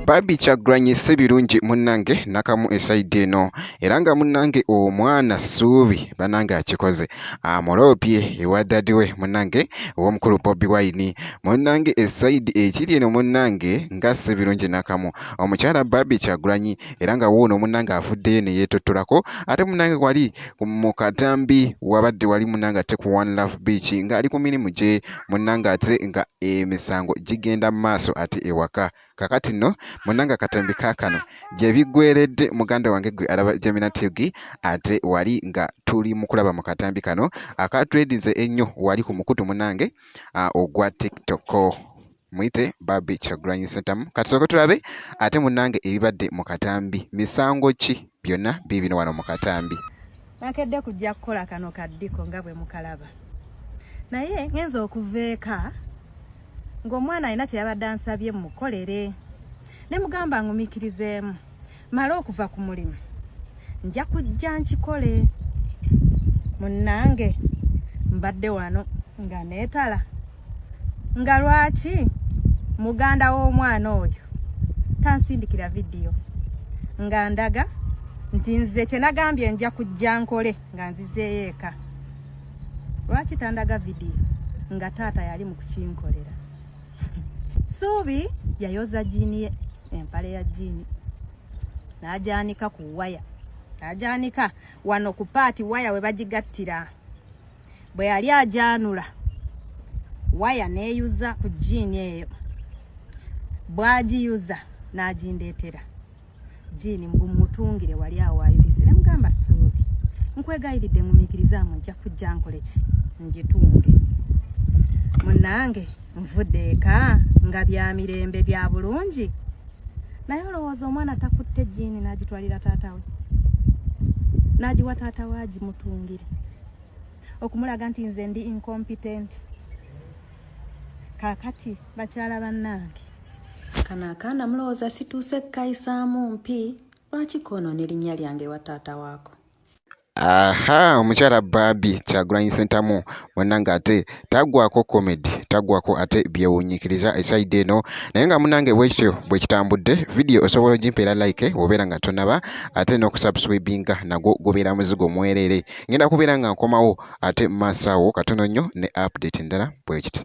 Barbie Kyagulanyi si birungi munnange nakamu esaidi eno era nga munnange omwana Ssuubi bannange akikoze amulopye ewa daddy we munnange ow'omukulu Bobi Wine munnange esaidi ekiri eno munnange nga si birungi nakamu omukyala Barbie Kyagulanyi era nga wuuno munnange afuddeyo ne yeetottolako ate munnange wali mu katambi wabadde wali munnange ate ku One Love Beach ng'ali ku mirimu gye munnange ate nga emisango gigenda mu maaso ate ewaka kakati nno munnange akatambi kaakano gye biggweredde muganda wange gwe alaba Gemina TV ate wali nga tuli mu kulaba mu katambi kano akatwedinze ennyo wali ku mukutu munnange ogwa TikTok muyite Barbie Kyagulanyi Ssentamu katusooke tulabe ate munnange ebibadde mu katambi misango ki byonna biibino wano mu katambi. Nakedde kujja kukola kano kaddiko nga bwe mukalaba naye ngenza okuva eka ng'omwana alina kye yabadde ansabye mukolere ne mugamba ngumikirizeemu male okuva ku mulimu nja kujja nkikole munnange mbadde wano nga neetala nga lwaki muganda w'omwana oyo tansindikira vidiyo nga ndaga nti nze kye nagambye nja kujja nkole nga nzizeeyo eka lwaki tandaga vidiyo nga taata yali mu kukinkolera. Ssuubi yayoza jiini ye empale ya jiini n'agyanika ku waya n'agyanika wano ku paati waya we bagigattira bwe yali agyanula waya neeyuza ku jiini eyo bw'agiyuza n'agindeetera jiini mbumutungire wali awo ayulise ne mugamba Ssuubi nkwegayiridde ngumikirizamu nja kujja nkole ki ngitunge munnange nvudde eka nga bya mirembe bya bulungi naye olowooza omwana takutte jiini n'agitwalira taata we n'agiwa taata we agimutungire okumulaga nti nze ndi incompetent. Kaakati bakyala bannange kano akaana mulowooza situuse kkayisaamu mpi lwaki koonoona erinnya lyange wa taata waako. Aha omukyala Barbie Kyagulanyi Ssentamu munnange ate taggwako comedy taggwako ate byewuunyikiriza esaidi eno naye nga munnange bwekityo bwe kitambudde vidiyo osobola ogimpeera like obeera nga tonaba ate n'okusubscribinga nagwo gubeera muzigo mwerere ngenda kubeera nga nkomawo ate mu maaso awo katono nnyo ne update endala bwekiti.